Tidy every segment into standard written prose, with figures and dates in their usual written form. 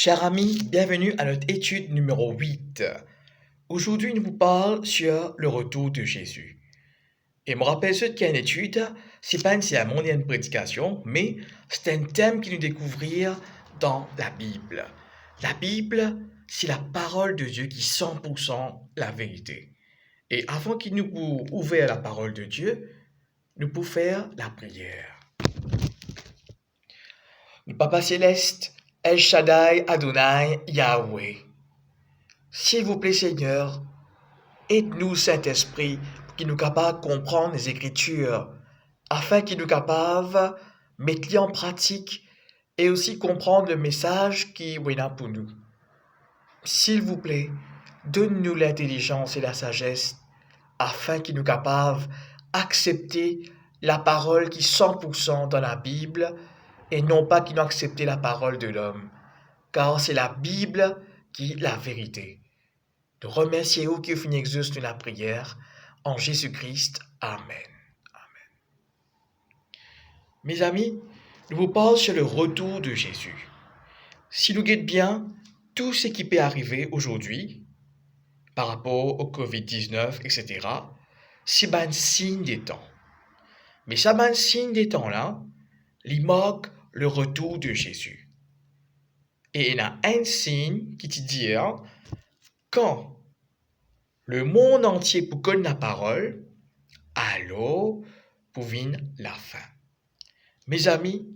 Chers amis, bienvenue à notre étude numéro 8. Aujourd'hui, nous vous parlons sur le retour de Jésus. Et je me rappelle ce qu'il y a une étude, c'est pas une mondiale de prédication, mais c'est un thème qui nous découvrir dans la Bible. La Bible, c'est la parole de Dieu qui est 100% la vérité. Et avant qu'il nous ouvre la parole de Dieu, nous pouvons faire la prière. Le Papa Céleste, El Shaddai, Adonai, Yahweh. S'il vous plaît, Seigneur, aide-nous, Saint-Esprit, pour qu'il nous capable de comprendre les Écritures, afin qu'il nous capable de mettre-les en pratique et aussi comprendre le message qui est là pour nous. S'il vous plaît, donne-nous l'intelligence et la sagesse, afin qu'il nous capable d'accepter la parole qui est 100% dans la Bible, et non pas qu'il nous accepte la parole de l'homme, car c'est la Bible qui est la vérité. Nous remercions qui finit exauce de la prière en Jésus-Christ. Amen. Amen. Mes amis, nous vous parlons sur le retour de Jésus. Si nous guettons bien tout ce qui peut arriver aujourd'hui par rapport au COVID-19, etc., c'est un signe des temps. Mais ça, un signe des temps-là, il marque le retour de Jésus. Et il y a un signe qui te dit, quand le monde entier pour connaître la parole, alors pour venir la fin. Mes amis,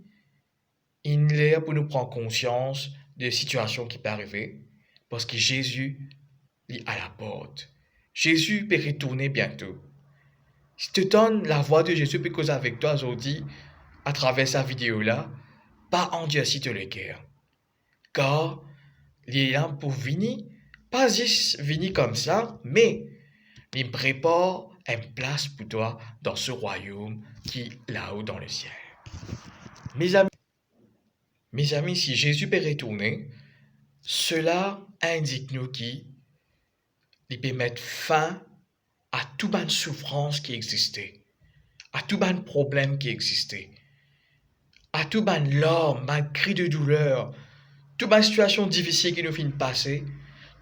il est pour nous prendre conscience des situations qui peuvent arriver, parce que Jésus est à la porte. Jésus peut retourner bientôt. Si tu donnes la voix de Jésus peut causer avec toi aujourd'hui, à travers sa vidéo-là, pas endurcis de le cœur. Car il est là pour venir, pas juste venir comme ça, mais il prépare une place pour toi dans ce royaume qui est là-haut dans le ciel. Mes amis, si Jésus peut retourner, cela indique-nous qu'il peut mettre fin à toute bonne souffrance qui existait, à tout bon problème qui existait, à tout bon larmes, un cri de douleur, toute bonne situation difficile qui nous finit de passer,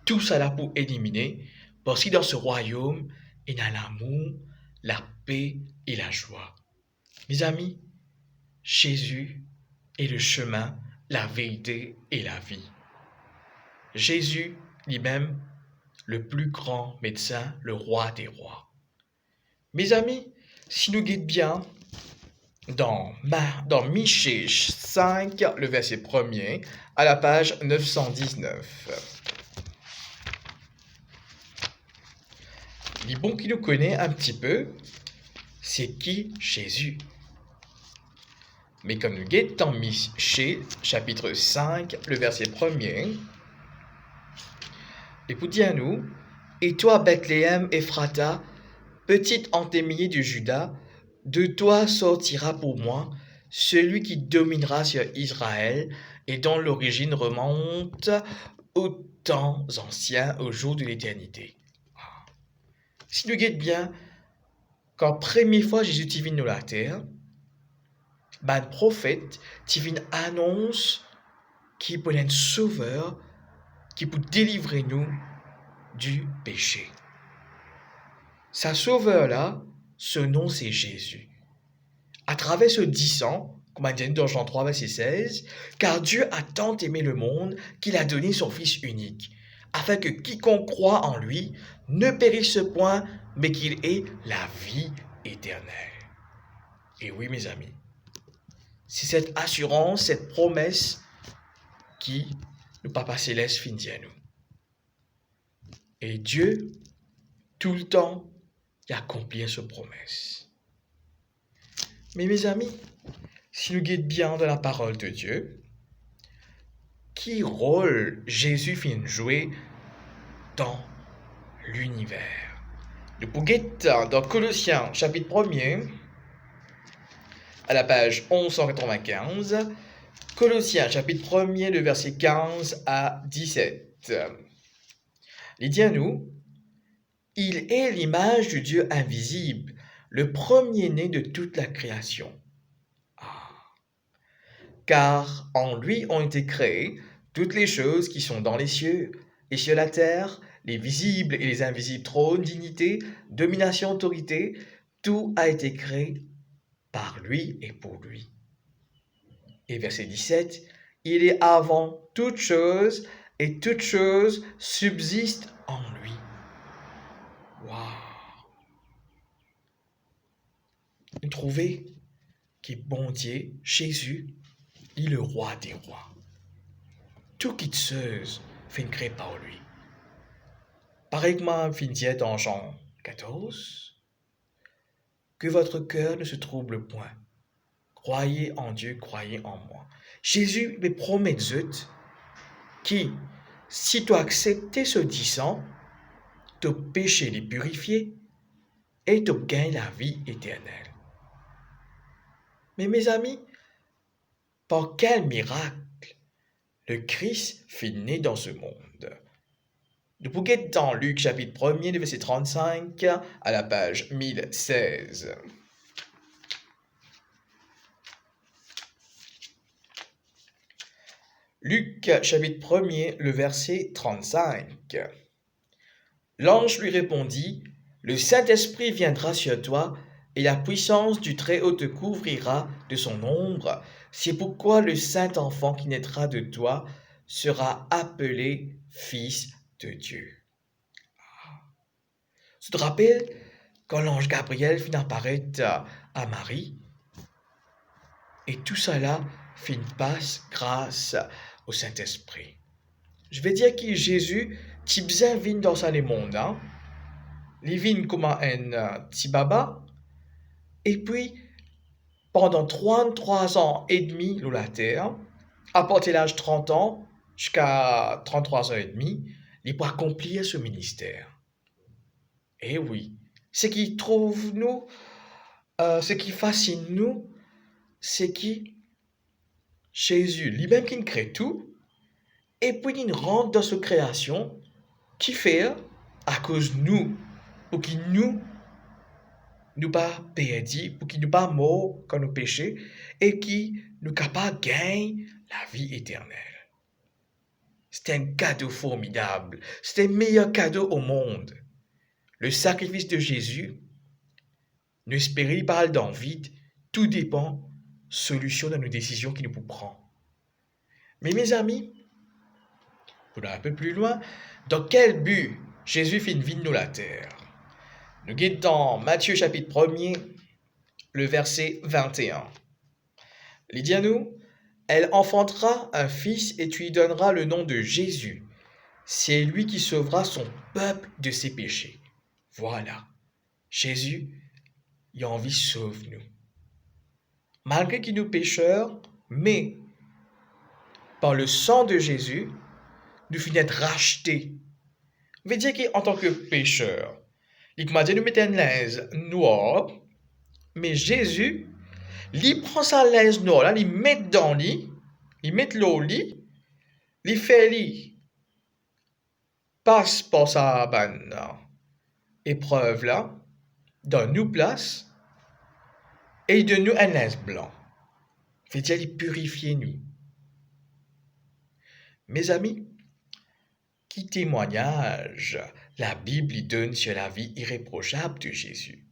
tout cela pour éliminer, parce que dans ce royaume, il y a l'amour, la paix et la joie. Mes amis, Jésus est le chemin, la vérité et la vie. Jésus lui-même, le plus grand médecin, le roi des rois. Mes amis, si nous guidons bien dans Michée 5, le verset 1er, à la page 919. Les bons qui nous connaissent un petit peu, c'est qui Jésus. Mais comme nous guettons dans Michée, chapitre 5, le verset 1er, et pour dire à nous, et toi, Bethléem, Ephrata, petite entre les milliers de Juda, de toi sortira pour moi celui qui dominera sur Israël et dont l'origine remonte aux temps anciens, au jour de l'éternité. Si nous guettons bien, quand première fois Jésus est venu dans la terre, un prophète qui annonce qu'il peut être un sauveur qui peut délivrer nous du péché. Sa sauveur-là, ce nom c'est Jésus. À travers ce disant, comme on dit dans Jean 3, verset 16, car Dieu a tant aimé le monde qu'il a donné son Fils unique, afin que quiconque croit en lui ne périsse point, mais qu'il ait la vie éternelle. Et oui, mes amis, c'est cette assurance, cette promesse qui, le Papa Céleste, finit à nous. Et Dieu, tout le temps, il accomplit cette promesse. Mais mes amis, si nous guidons bien dans la parole de Dieu, quel rôle Jésus vient jouer dans l'univers? Nous pouvons dans Colossiens chapitre 1er, à la page 1195, Colossiens chapitre 1er, le verset 15 à 17. Il dit à nous, « Il est l'image du Dieu invisible, le premier-né de toute la création. Car en lui ont été créées Toutes les choses qui sont dans les cieux, la terre, les visibles et les invisibles, trône, dignité, domination, autorité, tout a été créé par lui et pour lui. Et verset 17, il est avant toute chose et toute chose subsiste en lui. Waouh! Vous trouvez que bon Dieu, Jésus, il est le roi des rois. Tout qui chose fait créé par lui. Pareillement, fin dit dans Jean 14, que votre cœur ne se trouble point. Croyez en Dieu, croyez en moi. Jésus me promet qui, si tu acceptes ce disant, ton péché les purifié et tu gagnes la vie éternelle. Mais mes amis, par quel miracle le Christ fut né dans ce monde? Nous pouvons dans Luc chapitre 1er, verset 35 à la page 1016. Luc chapitre 1er, le verset 35. L'ange lui répondit, le Saint-Esprit viendra sur toi, et la puissance du Très-Haut te couvrira de son ombre. C'est pourquoi le saint enfant qui naîtra de toi sera appelé Fils de Dieu. Tu te rappelles quand l'ange Gabriel finit apparaître à Marie? Et tout cela finit passe grâce au Saint-Esprit. Je vais dire que Jésus, tu bien vient dans ce monde, hein? Il vient comme un petit baba. Et puis, pendant 33 ans et demi sur la terre, à partir de l'âge de 30 ans jusqu'à 33 ans et demi, il peut accomplir ce ministère. Et oui, ce qui trouve nous, ce qui fascine nous, c'est que Jésus, lui-même qui crée tout, et puis il rentre dans cette création qui fait à cause de nous, pour qu'il nous pas perdus, pour qu'il nous pas morts quand nous péchons, et qui nous capable de gagner la vie éternelle. C'est un cadeau formidable, c'est le meilleur cadeau au monde. Le sacrifice de Jésus, n'espérez pas dans le vide, tout dépend solution dans nos décisions qu'il nous prend. Mais mes amis, pour aller un peu plus loin, dans quel but Jésus fait une vie de nous la terre? Nous guidons dans Matthieu chapitre 1er, le verset 21. Il dit à nous, elle enfantera un fils et tu lui donneras le nom de Jésus. C'est lui qui sauvera son peuple de ses péchés. Voilà, Jésus, il a envie de sauver nous. Malgré qu'il nous pécheurs, mais par le sang de Jésus, nous finissons d'être rachetés. On veut dire qu'en tant que pécheur, il m'a dit de nous mettre un linge noir, mais Jésus, il prend sa linge noir là, il met dans lit, il met l'eau lit, il fait lit, passe par sa bonne épreuve là, dans nous place, et il donne nous un linge blanc. Veut dire il purifie nous. Mes amis, qui témoignage la Bible y donne sur la vie irréprochable de Jésus?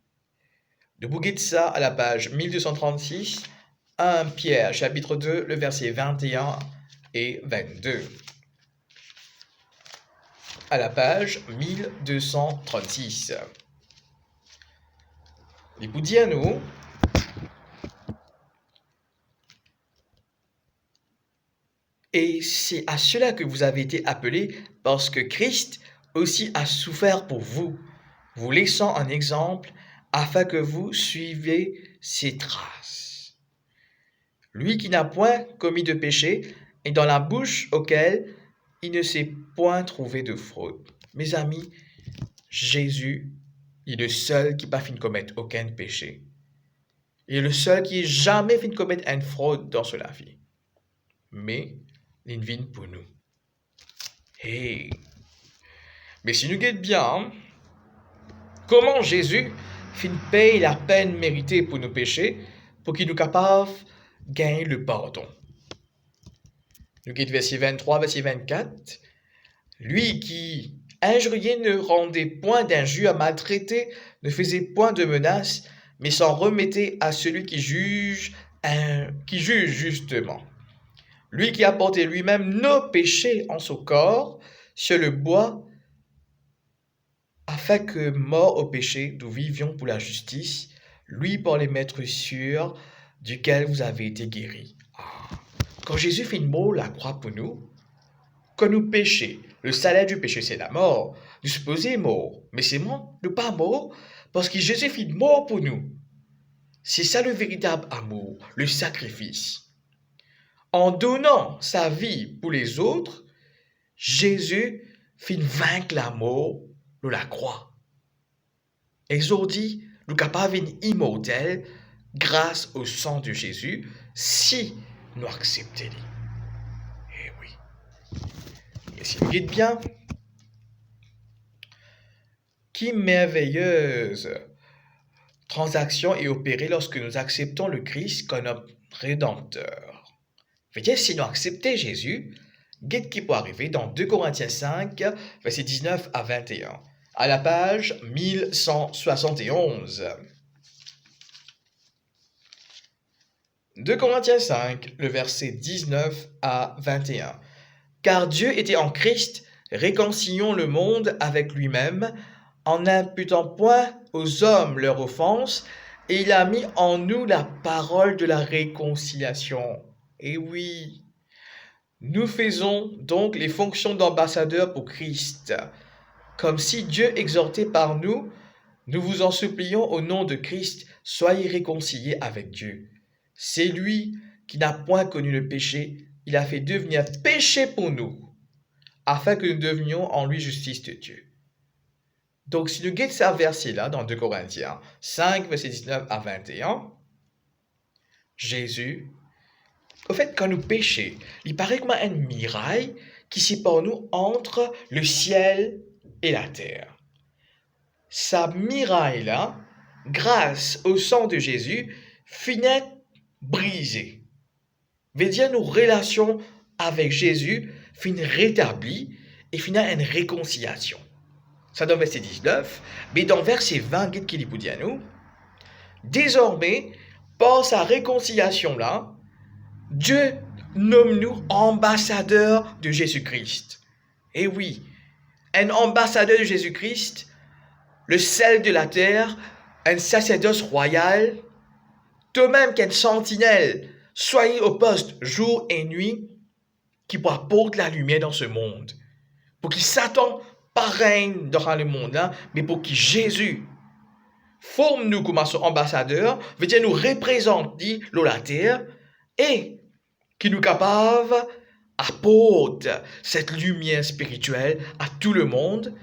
De Bouguet de ça à la page 1236, 1 Pierre chapitre 2, le verset 21 et 22. À la page 1236. Il vous dit à nous, et c'est à cela que vous avez été appelés, parce que Christ aussi a souffert pour vous, vous laissant un exemple, afin que vous suiviez ses traces. Lui qui n'a point commis de péché, et dans la bouche auquel il ne s'est point trouvé de fraude. Mes amis, Jésus est le seul qui n'a pas fini de commettre aucun péché. Il est le seul qui n'a jamais fini de commettre une fraude dans sa vie. Mais, il vient pour nous. Hey! Mais si nous guettons bien, comment Jésus fin paye la peine méritée pour nos péchés, pour qu'il nous capable de gagner le pardon? Nous quitte verset 23, verset 24. Lui qui injuriait ne rendait point d'injure, maltraité, ne faisait point de menaces, mais s'en remettait à celui qui juge justement. Lui qui a porté lui-même nos péchés en son corps sur le bois, afin que, mort au péché, nous vivions pour la justice, lui pour les maîtres sûrs, duquel vous avez été guéris. Quand Jésus fit mort la croix pour nous, quand nous péchons, le salaire du péché c'est la mort, nous supposons mort, mais c'est mort, nous pas mort, parce que Jésus fit mort pour nous. C'est ça le véritable amour, le sacrifice. En donnant sa vie pour les autres, Jésus fit vaincre la mort de la croix. Exode dit, nous capables immortels grâce au sang de Jésus, si nous acceptons. Eh oui. Et si vous dites bien, qui merveilleuse transaction est opérée lorsque nous acceptons le Christ comme notre Rédempteur. Veut dire, si nous acceptons Jésus, qu'est-ce qui peut arriver dans 2 Corinthiens 5, versets 19 à 21, à la page 1171. 2 Corinthiens 5, le verset 19 à 21. Car Dieu était en Christ, réconciliant le monde avec lui-même, en n'imputant point aux hommes leur offense, et il a mis en nous la parole de la réconciliation. Et oui, nous faisons donc les fonctions d'ambassadeurs pour Christ, comme si Dieu exhortait par nous, nous vous en supplions au nom de Christ, soyez réconciliés avec Dieu. C'est lui qui n'a point connu le péché, il a fait devenir péché pour nous, afin que nous devenions en lui justice de Dieu. Donc, si nous guettons ce verset-là dans 2 Corinthiens 5, verset 19 à 21, Jésus, au fait, quand nous péchons, il paraît comme un mirail qui sépare nous entre le ciel et la terre. Sa miraille-là, grâce au sang de Jésus, finit brisée. Veut dire nos relations avec Jésus finissent rétablies et finissent une réconciliation. Ça dans verset 19, mais dans verset 20, qu'est-ce qu'il dit à nous? Désormais, par sa réconciliation-là, Dieu nomme nous ambassadeurs de Jésus-Christ. Et oui, un ambassadeur de Jésus-Christ, le sel de la terre, un sacerdoce royal, de même qu'un sentinelle, soyez au poste jour et nuit, qui apporte la lumière dans ce monde, pour qu'il Satan pas règne dans le monde là, mais pour que Jésus forme nous comme son ambassadeur, veut dire nous représenter la terre et qui nous capable apporte cette lumière spirituelle à tout le monde,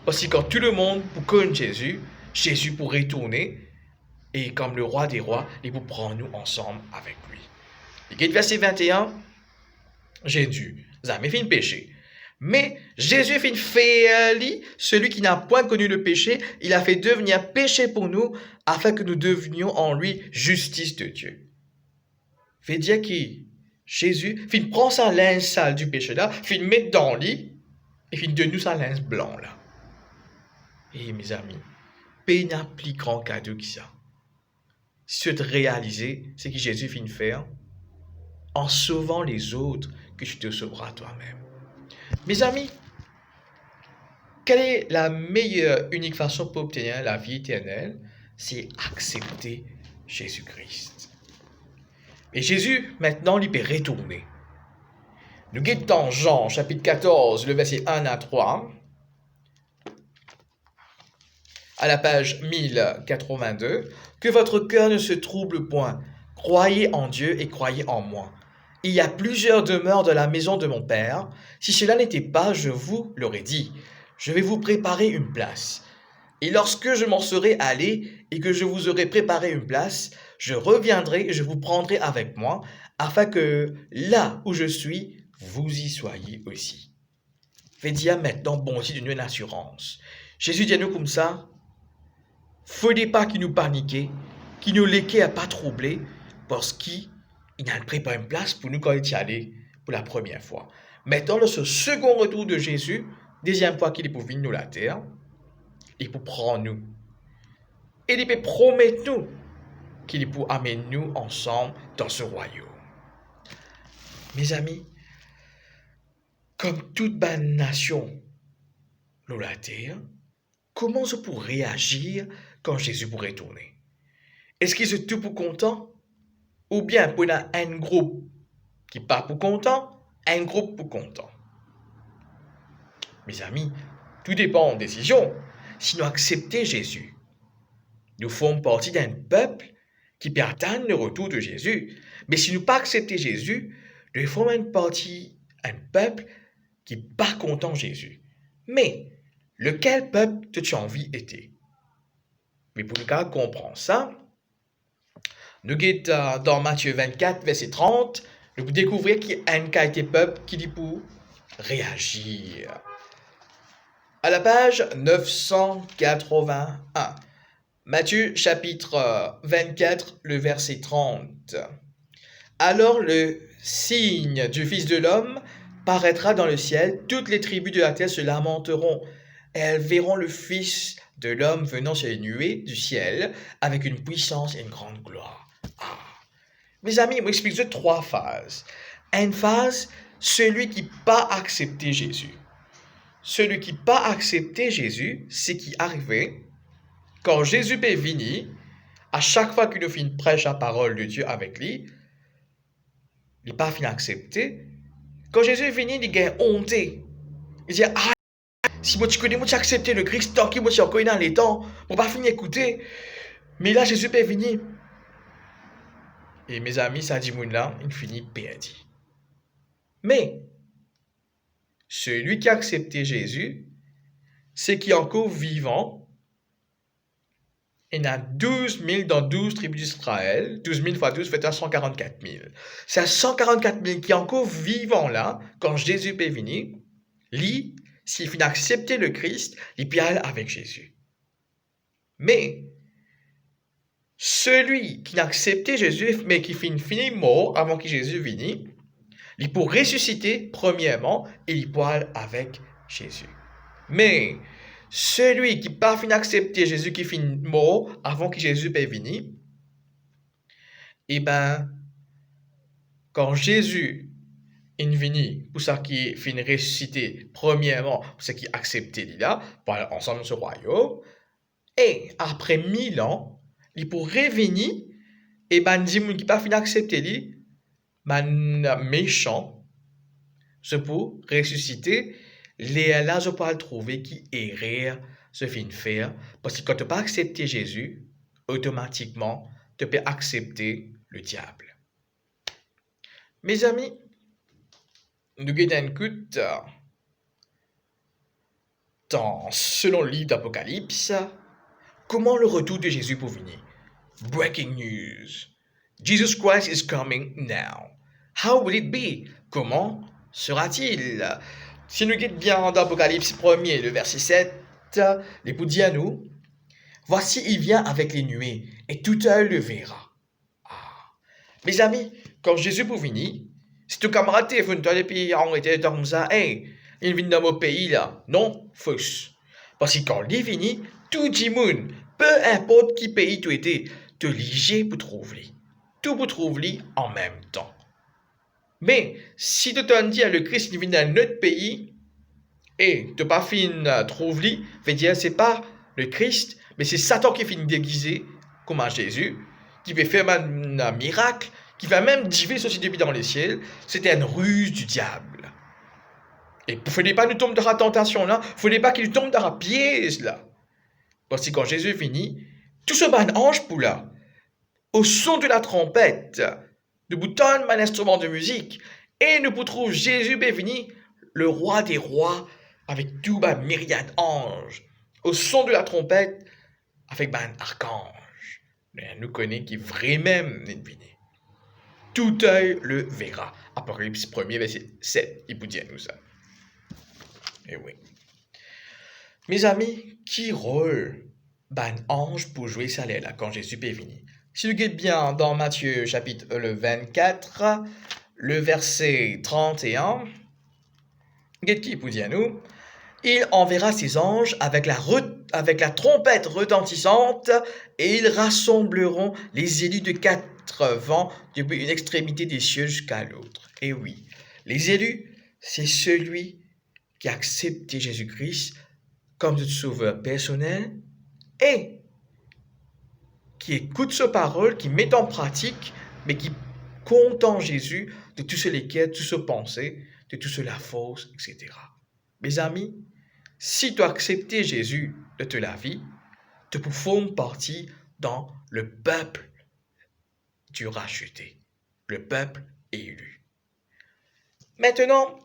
parce que quand tout le monde pour connaître Jésus, Jésus pour retourner et comme le roi des rois, il vous prend nous ensemble avec lui. Et verset 21, Jésus, jamais fait un péché. Mais Jésus fait faire celui qui n'a point connu le péché, il a fait devenir péché pour nous, afin que nous devenions en lui justice de Dieu. Fait dire que Jésus fin prend sa linge sale du péché là, fin mettre dans lit, et fin de nous sa linge blanc là. Et mes amis, pas n'a plus grand cadeau que ça. Si tu veux réaliser ce que Jésus fin faire, en sauvant les autres, que tu te sauveras toi-même. Mes amis, quelle est la meilleure, unique façon pour obtenir la vie éternelle? C'est accepter Jésus-Christ. Et Jésus, maintenant, il peut retourner. Nous guidons dans Jean, chapitre 14, le verset 1 à 3, à la page 1082, « Que votre cœur ne se trouble point. Croyez en Dieu et croyez en moi. Il y a plusieurs demeures dans la maison de mon Père. Si cela n'était pas, je vous l'aurais dit. Je vais vous préparer une place. Et lorsque je m'en serai allé et que je vous aurai préparé une place, je reviendrai et je vous prendrai avec moi, afin que là où je suis, vous y soyez aussi. » Fait dire maintenant, bon, aussi de nous une assurance. Jésus dit à nous comme ça, « Faudrait pas qu'il nous panique, qu'il nous laisse à pas troubler, parce qu'il n'a préparé une place pour nous quand il y allait, pour la première fois. Maintenant, dans ce second retour de Jésus, deuxième fois qu'il est pour venir sur la terre, il pour prendre nous. Et il peut promettre nous qu'il est pour amener nous ensemble dans ce royaume. Mes amis, comme toute bonne nation sur la terre, comment je pourrais réagir quand Jésus pourrait retourner? Est-ce qu'ils sont tout pour content? Ou bien pour un groupe qui n'est pas pour content, un groupe pour content? Mes amis, tout dépend de décision. Si nous acceptons Jésus, nous faisons partie d'un peuple qui peut atteindre le retour de Jésus. Mais si nous pas acceptons Jésus, nous faisons partie d'un peuple qui n'est pas content de Jésus. Mais lequel peuple tu as envie d'être? Mais pour le cas comprendre ça, nous sommes dans Matthieu 24, verset 30, nous découvrons qu'il y a un qualité peuple qui dit pour réagir. À la page 981, Matthieu chapitre 24, le verset 30. Alors le signe du Fils de l'homme paraîtra dans le ciel, toutes les tribus de la terre se lamenteront, et elles verront le Fils de l'homme venant sur les nuées du ciel avec une puissance et une grande gloire. Mes amis, je m'explique 3 phases. Une phase, celui qui n'a pas accepté Jésus. Celui qui n'a pas accepté Jésus, c'est qui arrivait quand Jésus est venu, à chaque fois qu'il nous fait une prêche la parole de Dieu avec lui, il n'a pas fini d'accepter. Quand Jésus est venu, il a honte. Il dit, si moi tu connais, moi tu as accepté le Christ, tant qu'il moi tu as encore dans les temps, pour pas finir d'écouter. Mais là, Jésus est venu. Et mes amis, ça dit là, il finit perdu. Mais, celui qui a accepté Jésus, c'est qui est encore vivant. Il y en a 12 000 dans 12 tribus d'Israël. 12 000 fois 12 fait 144 000. C'est à 144 000 qui est encore vivant là, quand Jésus est venu. Lui, s'il finit d'accepter le Christ, il peut aller avec Jésus. Mais, celui qui n'a accepté Jésus, mais qui finit mort avant que Jésus vienne, il peut ressusciter premièrement et il peut aller avec Jésus. Mais celui qui n'a pas fini d'accepter Jésus, qui finit mort avant que Jésus vienne, eh bien, quand Jésus est venu, pour ça qui finit ressusciter premièrement, pour ça qui a accepté là, pour aller ensemble dans ce royaume, et après 1000 ans, il pourrait revenir, et ben, dit qui n'a pas fini d'accepter lui, méchant, c'est pour ressusciter, là, je peux le trouver qui erreur se fait faire, parce que quand tu n'as pas accepté Jésus, automatiquement, tu peux accepter le diable. Mes amis, nous avons écoute dans selon le livre d'Apocalypse, comment le retour de Jésus pour venir? Breaking news. Jesus Christ is coming now. How will it be? Comment sera-t-il? Si nous guidons bien dans Apocalypse 1er, le verset 7, l'Époux dit à nous, voici il vient avec les nuées, et tout œil le verra. Mes amis, quand Jésus pour venir, si ton camarade est venu dans les pays en été comme ça, il vient dans mon pays là, non, faux. Parce que quand il vient, tout le monde, peu importe qui pays tu étais, te liger pour trouver. Tout pour trouver en même temps. Mais si tu t'en dis à le Christ vient dans notre pays et tu pas fini trouver, veut dire c'est pas le Christ, mais c'est Satan qui finit déguisé comme un Jésus, qui veut faire un miracle, qui va même diviser société depuis dans les ciels. C'était une ruse du diable. Et il ne fallait pas nous tomber dans la tentation là, il ne fallait pas qu'il tombe dans la piège là. Parce que quand Jésus finit, tout ce ban ange pour là, au son de la trompette, nous boutonnons un instrument de musique, et nous trouvons Jésus béni, le roi des rois, avec tout ma myriade d'anges, au son de la trompette, avec un archange. Mais nous connaissons qui vraiment est venu. Tout œil le verra. Apocalypse 1er, verset 7, il vous dit à nous ça. Et oui. Mes amis, qui rôle un ange pour jouer ça là quand Jésus est venu? Si vous regardez bien dans Matthieu chapitre le 24, le verset 31, qu'est-ce qu'il vous dit à nous? Il enverra ses anges avec la trompette retentissante, et ils rassembleront les élus de 4 vents depuis une extrémité des cieux jusqu'à l'autre. Et oui, les élus, c'est celui qui a accepté Jésus-Christ comme notre sauveur personnel et qui écoute sa parole, qui met en pratique, mais qui compte en Jésus de tout ce lesquels, tout ce pensée, de tout cela fausse, etc. Mes amis, si tu as accepté Jésus de toute la vie, tu peux former partie dans le peuple du racheté, le peuple élu. Maintenant,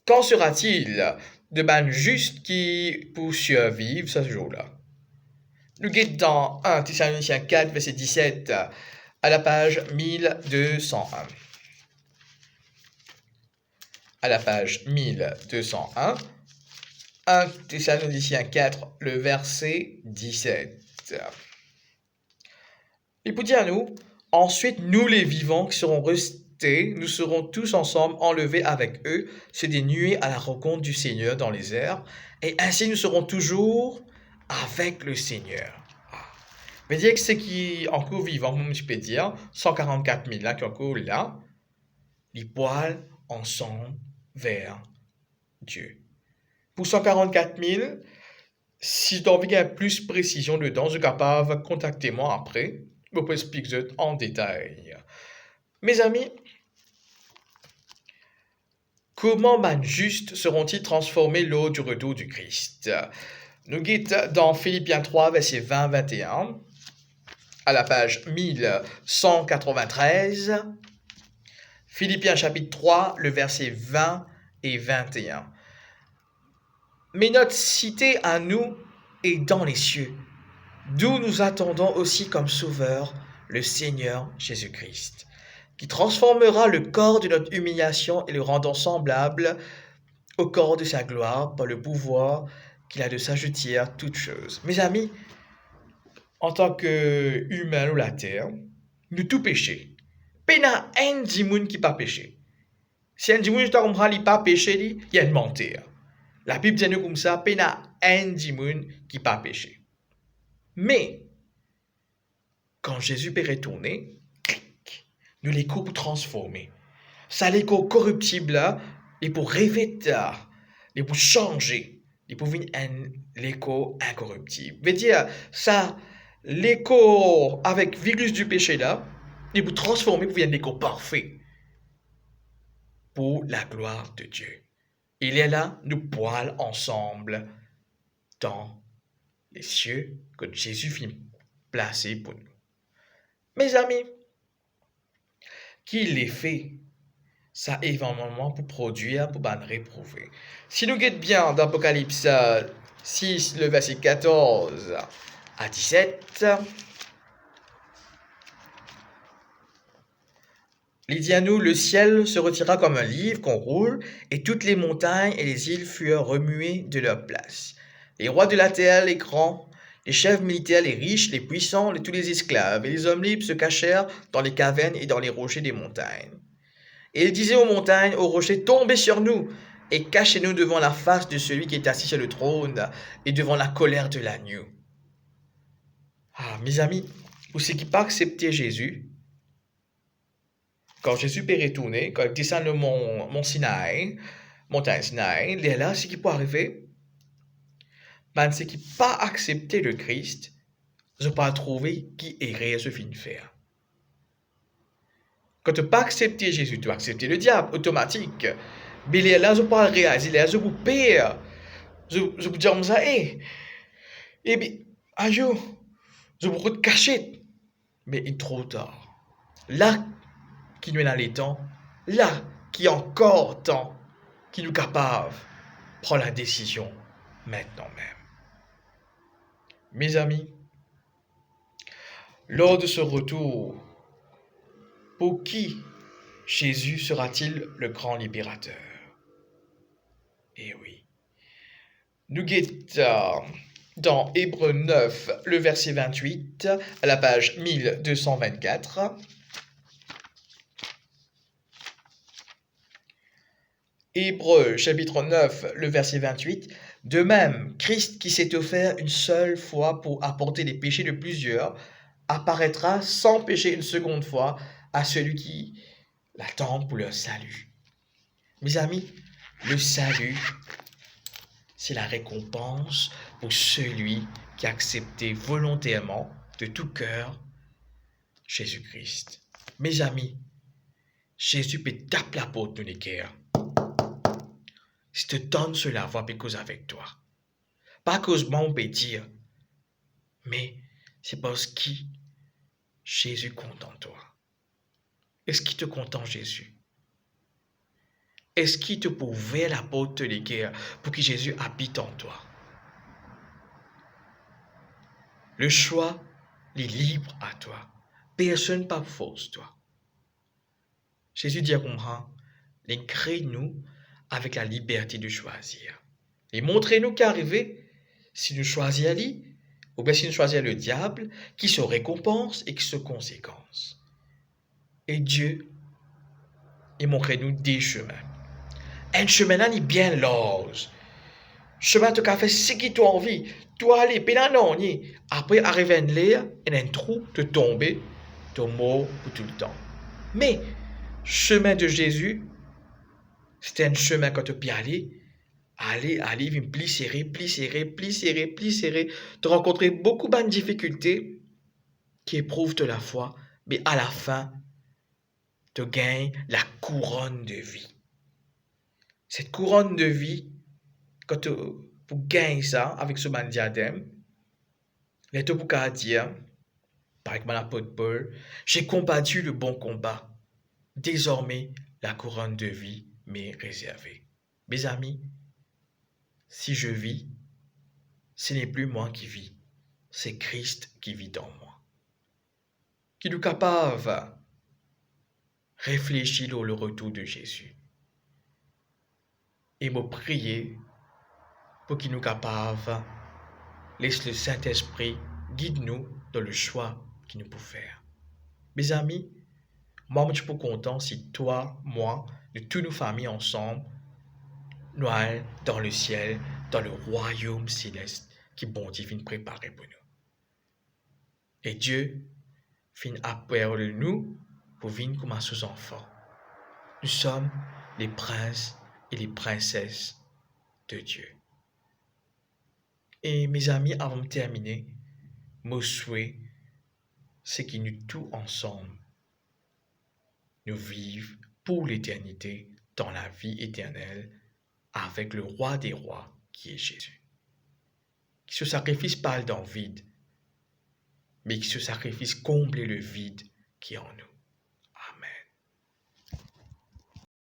qu'en sera-t-il de man juste qui pour survivre ce jour-là? Nous guidons dans 1 Thessaloniciens 4, verset 17, à la page 1201. À la page 1201, 1 Thessaloniciens 4, le verset 17. Il peut dire à nous, ensuite nous les vivants qui serons restés, nous serons tous ensemble enlevés avec eux, se des nuées à la rencontre du Seigneur dans les airs, et ainsi nous serons toujours avec le Seigneur. Je veux dire que ceux qui encore vivants, comme je peux dire, 144 000 là, qui sont encore là, ils poilent ensemble vers Dieu. Pour 144 000, si tu as envie d'avoir plus de précision dedans, je suis capable de contacter moi après. Je peux expliquer en détail. Mes amis, comment juste seront-ils transformés lors du retour du Christ? Nous guidons dans Philippiens 3, verset 20-21, à la page 1193. Philippiens chapitre 3, le verset 20 et 21. Mais notre cité à nous est dans les cieux, d'où nous attendons aussi comme sauveur le Seigneur Jésus-Christ, qui transformera le corps de notre humiliation et le rendant semblable au corps de sa gloire par le pouvoir qu'il a de s'ajouter à toutes choses. Mes amis, en tant qu'humains ou la terre, nous tout péché. Pena un dimoun qui pas péché. Si un dimoun qui pas péché, il y a une mentir. La Bible dit nous comme ça, pena un dimoun qui pas péché. Mais, quand Jésus est retourné, nous les coupes transformés. Ça l'écho corruptible là, et pour revêtir, et pour changer, et pour venir l'écho incorruptible. Veut dire, ça, l'écho avec virus du péché là, et pour transformer pour venir l'écho parfait. Pour la gloire de Dieu. Il est là, nous poilons ensemble dans les cieux que Jésus finit placer pour nous. Mes amis, qui les fait, ça éventuellement pour produire, pour réprouver. Si nous guettons bien dans Apocalypse 6, le verset 14 à 17, il dit à nous, le ciel se retira comme un livre qu'on roule, et toutes les montagnes et les îles furent remuées de leur place. Les rois de la terre, les grands, les chefs militaires, les riches, les puissants, tous les esclaves et les hommes libres se cachèrent dans les cavernes et dans les rochers des montagnes. Et il disait aux montagnes, aux rochers, tombez sur nous et cachez-nous devant la face de celui qui est assis sur le trône et devant la colère de l'agneau. Ah, mes amis, pour ceux qui n'ont pas accepté Jésus, quand Jésus est retourné, quand il descend le mont Sinaï, montagne Sinaï, il est là, ce qui peut arriver. Ben, ceux qui n'ont pas accepté le Christ, ils n'ont pas trouvé qui irait se finir faire. Quand tu n'as pas accepté Jésus, tu as accepté le diable, automatique. Mais il est là, je ne peux pas réaliser, il est là, je vous père. Je vous dis comme ça, et bien, aïe, je vous te cacher. Mais il est trop tard. Là, qui nous est dans les temps, là, qui est encore temps, qui nous est capable de prendre la décision maintenant même. Mes amis, lors de ce retour, pour qui Jésus sera-t-il le grand libérateur? Eh oui. Nous guettons dans Hébreux 9, le verset 28, à la page 1224. Hébreux chapitre 9, le verset 28. De même, Christ qui s'est offert une seule fois pour apporter les péchés de plusieurs, apparaîtra sans péché une seconde fois à celui qui l'attend pour leur salut. Mes amis, le salut, c'est la récompense pour celui qui a accepté volontairement, de tout cœur, Jésus-Christ. Mes amis, Jésus peut taper la porte de les guerres. Si te donne cela, va cause avec toi. Pas cause moi on peut dire, mais c'est parce que Jésus compte en toi. Est-ce qu'il te compte en Jésus? Est-ce qu'il te peut ouvrir la porte de guerres pour que Jésus habite en toi? Le choix est libre à toi. Personne pas force toi. Jésus dit à comprendre, les crée-nous avec la liberté de choisir. Et montrez-nous qu'arriver, si nous choisissons lui, ou bien si nous choisissons le diable, qui se récompense et qui se conséquence. Et Dieu, il montre-nous des chemins. Un chemin là, il est bien large. Chemin tu as fait ce qui t'a envie. Toi, aller, pédant non, après, arriver à l'air, il y a un trou, te tomber, te mort pour tout le temps. Mais, chemin de Jésus, c'était un chemin quand tu peux aller, vient plus serré, te rencontrer beaucoup de difficultés qui éprouvent de la foi, mais à la fin, tu gagnes la couronne de vie. Cette couronne de vie, quand tu gagnes ça avec ce diadème, les deux pour dire, par exemple l'apôtre Paul, j'ai combattu le bon combat. Désormais, la couronne de vie m'est réservée. Mes amis, si je vis, ce n'est plus moi qui vis, c'est Christ qui vit en moi. Qui nous capable de réfléchir sur le retour de Jésus. Et me prier pour qu'il nous capable, laisse le Saint-Esprit guide-nous dans le choix qu'il nous peut faire. Mes amis, moi, je suis pas content si toi, moi, de toutes nos familles ensemble, nous allons dans le ciel, dans le royaume céleste qui bon Dieu vient préparer pour nous. Et Dieu vient appeler de nous pour venir comme ses enfants. Nous sommes les princes et les princesses de Dieu. Et mes amis, avant de terminer, mon souhait, c'est que nous tous ensemble, nous vivions pour l'éternité dans la vie éternelle avec le roi des rois qui est Jésus. Que ce sacrifice parle dans le vide, mais que ce sacrifice comble le vide qui est en nous.